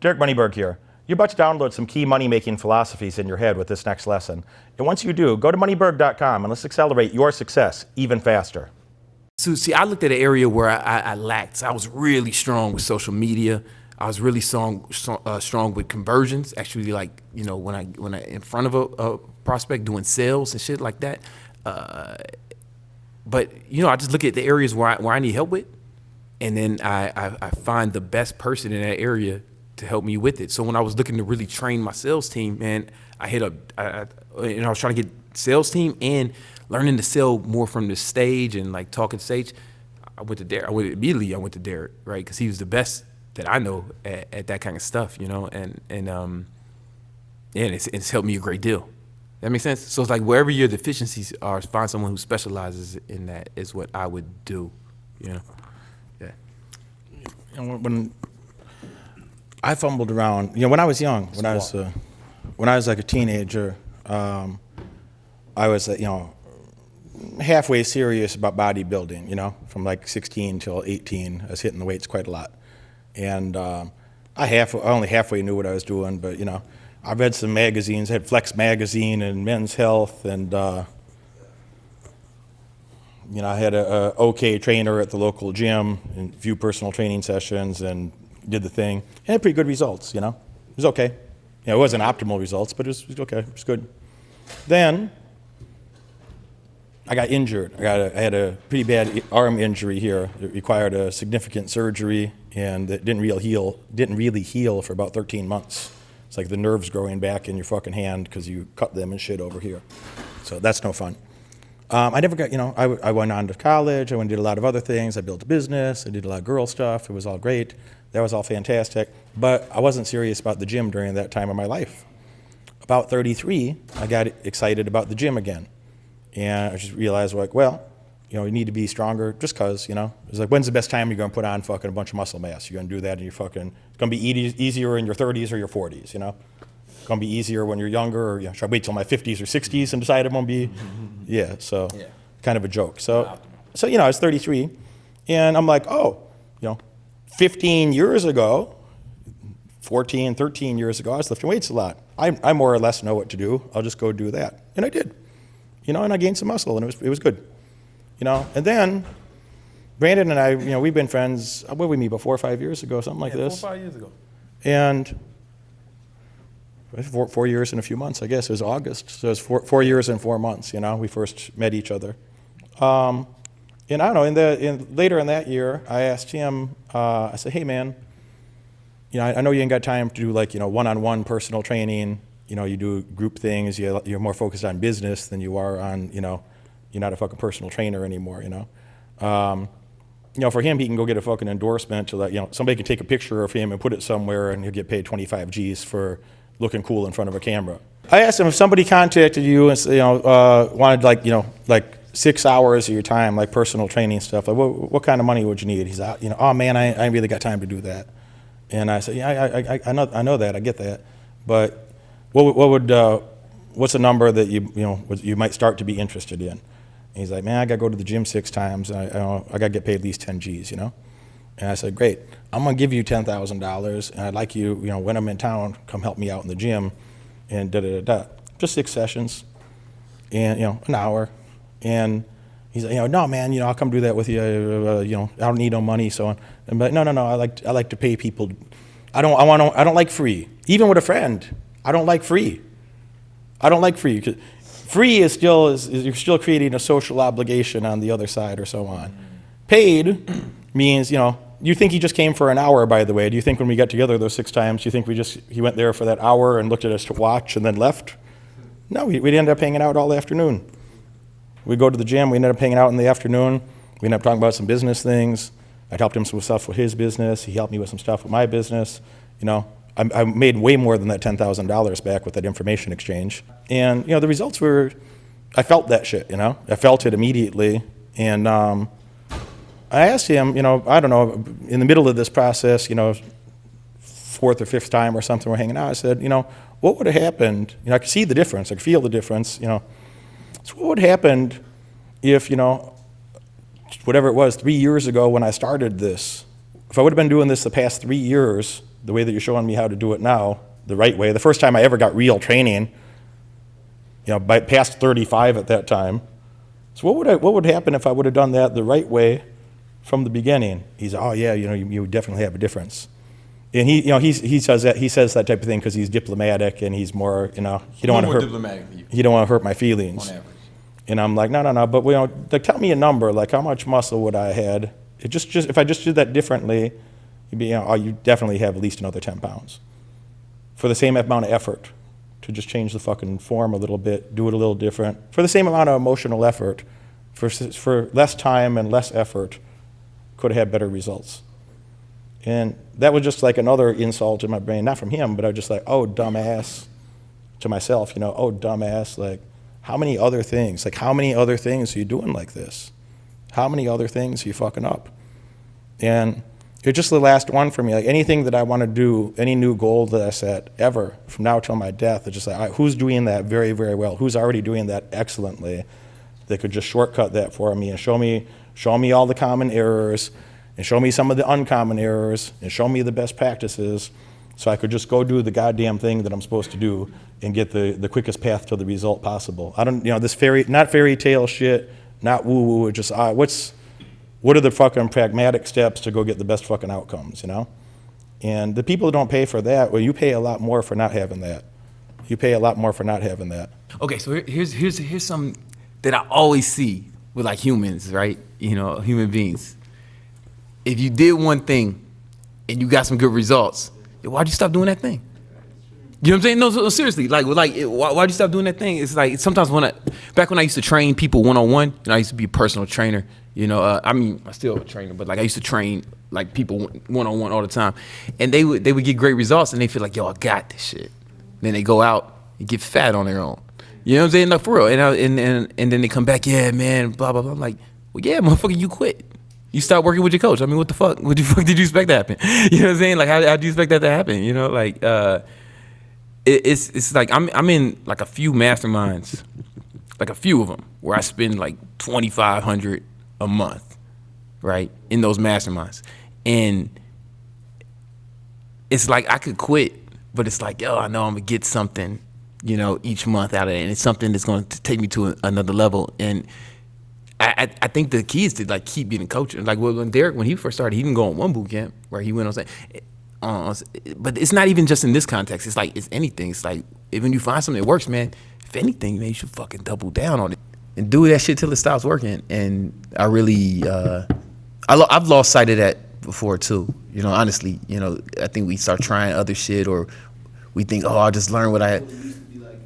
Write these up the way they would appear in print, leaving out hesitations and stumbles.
Derek Moneyberg here. You're about to download some key money-making philosophies in your head with this next lesson. And once you do, go to moneyberg.com and let's accelerate your success even faster. So see, I looked at an area where I lacked. I was really strong with social media. I was really strong with conversions. Actually, like, you know, when I in front of a prospect doing sales and shit like that. But you know, I just look at the areas where I need help with, and then I find the best person in that area to help me with it. So when I was looking to really train my sales team, man, I was trying to get sales team and learning to sell more from the stage and like talking stage. I went to Derek. I went to Derek, right? Because he was the best that I know at that kind of stuff, you know, and it's helped me a great deal. That makes sense? So it's like wherever your deficiencies are, find someone who specializes in that is what I would do, you know? Yeah. And when I fumbled around, you know, when I was young, when I was like a teenager, I was, you know, halfway serious about bodybuilding, you know, from like 16 till 18. I was hitting the weights quite a lot. And I only halfway knew what I was doing, but, you know, I read some magazines. I had Flex Magazine and Men's Health, and, you know, I had a okay trainer at the local gym and a few personal training sessions and did the thing. And had pretty good results, you know. It was okay. You know, it wasn't optimal results, but it was okay. It was good. Then I got injured. I had a pretty bad arm injury here. It required a significant surgery, and it didn't really heal for about 13 months. It's like the nerves growing back in your fucking hand because you cut them and shit over here. So that's no fun. I never got, you know, I went on to college. I went and did a lot of other things. I built a business. I did a lot of girl stuff. It was all great. That was all fantastic. But I wasn't serious about the gym during that time of my life. About 33, I got excited about the gym again. And I just realized, like, well, you know, you need to be stronger just because, you know. It's like, when's the best time you're going to put on fucking a bunch of muscle mass? You're going to do that and you're fucking, it's going to be easier in your 30s or your 40s, you know. It's going to be easier when you're younger, or, you know, should I wait till my 50s or 60s and decide it won't be? Yeah, so kind of a joke. So, you know, I was 33, and I'm like, oh, you know, 15 years ago, 14, 13 years ago, I was lifting weights a lot. I more or less know what to do. I'll just go do that. And I did. You know, and I gained some muscle, and it was good. You know, and then Brandon and I, you know, we've been friends, what did we meet, about 4 or 5 years ago, something like this? 4 or 5 years ago. And 4 years and a few months, I guess. It was August. So it was 4 years and 4 months, you know, we first met each other. And I don't know, later in that year, I asked him, I said, hey, man, you know, I know you ain't got time to do, like, you know, one-on-one personal training. You know, you do group things. You're more focused on business than you are on, you know, you're not a fucking personal trainer anymore, you know. You know, for him, he can go get a fucking endorsement to, like, you know, somebody can take a picture of him and put it somewhere and he'll get paid 25 G's for looking cool in front of a camera. I asked him, if somebody contacted you and, you know, wanted, like, you know, like 6 hours of your time, like personal training stuff, like what kind of money would you need? He's out, you know, oh man, I ain't really got time to do that. And I said, yeah, I know that, I get that, but what's a number that you might start to be interested in? And he's like, man, I got to go to the gym 6 times. I got to get paid at least 10 G's, you know? And I said, great. I'm going to give you $10,000, and I'd like you, you know, when I'm in town, come help me out in the gym, and da-da-da-da. Just 6 sessions, and, you know, an hour. And he's like, you know, no, man, you know, I'll come do that with you. You know, I don't need no money, so on. But no, I like to pay people. I don't like free. Even with a friend, I don't like free. I don't like free. Free is you're still creating a social obligation on the other side or so on. Paid means, you know, you think he just came for an hour, by the way. Do you think when we got together those 6 times, do you think he went there for that hour and looked at us to watch and then left? No, we'd end up hanging out all afternoon. We'd go to the gym, we ended up hanging out in the afternoon. We ended up talking about some business things. I helped him with stuff with his business. He helped me with some stuff with my business. You know, I made way more than that $10,000 back with that information exchange. And, you know, the results were, I felt that shit, you know? I felt it immediately. And I asked him, you know, I don't know, in the middle of this process, you know, 4th or 5th time or something, we're hanging out. I said, you know, what would have happened? You know, I could see the difference. I could feel the difference, you know. So what would have happened if, you know, whatever it was, 3 years ago when I started this, if I would have been doing this the past 3 years, the way that you're showing me how to do it now, the right way. The first time I ever got real training, by past 35 at that time. So what would happen if I would have done that the right way from the beginning? He's, oh yeah, you would definitely have a difference. And he says that type of thing because he's diplomatic and he's more, he don't want to hurt. He don't want to hurt my feelings. On average. And I'm like, no. But like, tell me a number. Like, how much muscle would I had? It just if I just did that differently, you'd be, you definitely have at least another 10 pounds for the same amount of effort to just change the fucking form a little bit, do it a little different for the same amount of emotional effort, for less time and less effort, could have had better results. And that was just like another insult in my brain, not from him, but I was just like, oh, dumbass, to myself, oh, dumbass, like, how many other things are you doing like this? How many other things are you fucking up? And it's just the last one for me. Like, anything that I want to do, any new goal that I set ever, from now till my death, it's just like, all right, who's doing that very, very well? Who's already doing that excellently? That could just shortcut that for me and show me all the common errors, and show me some of the uncommon errors, and show me the best practices, so I could just go do the goddamn thing that I'm supposed to do and get the quickest path to the result possible. I don't, this not fairy tale shit, not woo-woo, just, what are the fucking pragmatic steps to go get the best fucking outcomes, And the people that don't pay for that, well, you pay a lot more for not having that. You pay a lot more for not having that. Okay, so here's something that I always see with like humans, right? Human beings. If you did one thing and you got some good results, why'd you stop doing that thing? You know what I'm saying? No, seriously. Why'd you stop doing that thing? It's like sometimes back when I used to train people one-on-one, I used to be a personal trainer. I still a trainer, but like I used to train like people one-on-one all the time, and they would get great results, and they feel like, yo, I got this shit. Then they go out and get fat on their own. You know what I'm saying? Like, for real. And then they come back, yeah, man, blah blah blah. I'm like, well, yeah, motherfucker, you quit. You stopped working with your coach. I mean, what the fuck? What the fuck did you expect to happen? You know what I'm saying? Like, how do you expect that to happen? It's like I'm in like a few masterminds, like a few of them, where I spend like $2,500 a month, right, in those masterminds, and it's like I could quit, but it's like, yo, I know I'm gonna get something, each month out of it, and it's something that's going to take me to another level. And I think the key is to like keep getting coaching. Like when Derek, when he first started, he didn't go on one boot camp where he went on saying, but it's not even just in this context. It's like, it's anything. It's like, when you find something that works, man, if anything, man, you should fucking double down on it and do that shit till it stops working. And I really, I've lost sight of that before too. Honestly, I think we start trying other shit, or we think, oh, I'll just learn what I.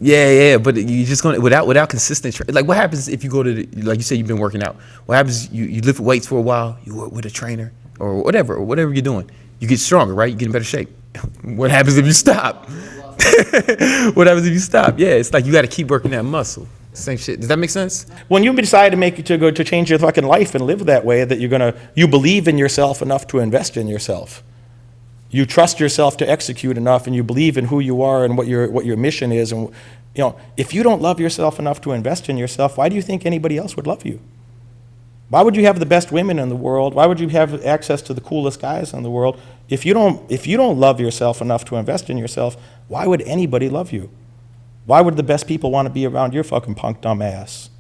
Yeah, but you just gonna without consistent like, what happens if you go to like you said, you've been working out? What happens? You lift weights for a while, you work with a trainer or whatever you're doing, you get stronger, right? You get in better shape. What happens if you stop? What happens if you stop? Yeah, it's like you got to keep working that muscle. Same shit. Does that make sense? When you decide to change your fucking life and live that way, that you believe in yourself enough to invest in yourself. You trust yourself to execute enough, and you believe in who you are and what your mission is. And if you don't love yourself enough to invest in yourself, why do you think anybody else would love you? Why would you have the best women in the world? Why would you have access to the coolest guys in the world? If you don't love yourself enough to invest in yourself, why would anybody love you? Why would the best people want to be around your fucking punk dumb ass?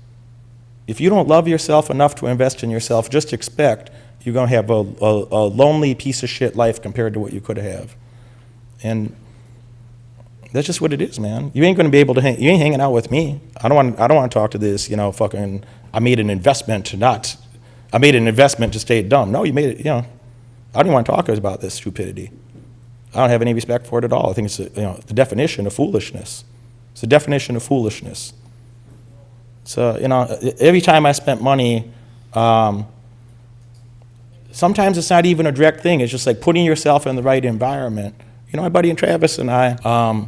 If you don't love yourself enough to invest in yourself, just expect you're going to have a lonely piece of shit life compared to what you could have. And that's just what it is, man. You ain't going to be able to you ain't hanging out with me. I don't want to talk to this, fucking, I made an investment to stay dumb. No, you made it, I don't even want to talk about this stupidity. I don't have any respect for it at all. I think it's the definition of foolishness. It's the definition of foolishness. So, every time I spent money, sometimes it's not even a direct thing. It's just like putting yourself in the right environment. My buddy Travis and I, I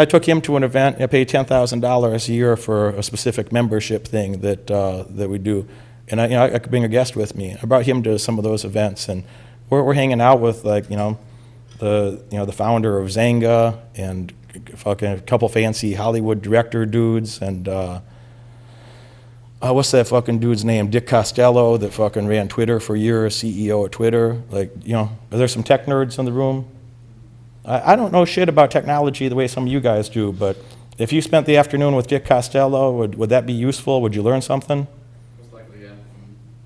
took him to an event. I paid $10,000 a year for a specific membership thing that we do. And I could bring a guest with me. I brought him to some of those events, and we're hanging out with the founder of Zanga and fucking a couple fancy Hollywood director dudes, and what's that fucking dude's name? Dick Costello, that fucking ran Twitter for years, CEO of Twitter. Like, you know, are there some tech nerds in the room? I don't know shit about technology the way some of you guys do, but if you spent the afternoon with Dick Costello, would that be useful? Would you learn something? Most likely, yeah.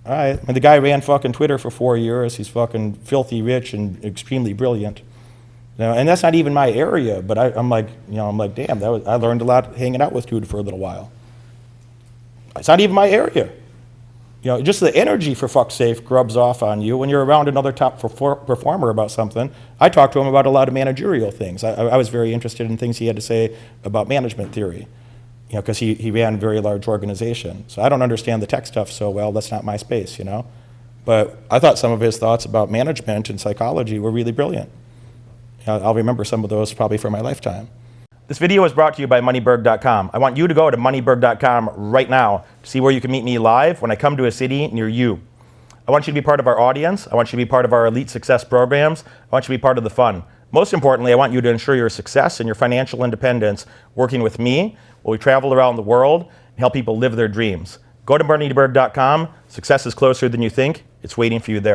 All right. I mean, the guy ran fucking Twitter for 4 years. He's fucking filthy rich and extremely brilliant. You know, and that's not even my area, but I'm like, damn, I learned a lot hanging out with dude for a little while. It's not even my area. You know, just the energy, for fuck's sake, rubs off on you when you're around another top performer about something. I talked to him about a lot of managerial things. I was very interested in things he had to say about management theory, you know, because he ran a very large organization. So I don't understand the tech stuff so well. That's not my space, you know. But I thought some of his thoughts about management and psychology were really brilliant. You know, I'll remember some of those probably for my lifetime. This video is brought to you by Moneyberg.com. I want you to go to Moneyberg.com right now to see where you can meet me live when I come to a city near you. I want you to be part of our audience. I want you to be part of our elite success programs. I want you to be part of the fun. Most importantly, I want you to ensure your success and your financial independence working with me while we travel around the world and help people live their dreams. Go to Moneyberg.com. Success is closer than you think. It's waiting for you there.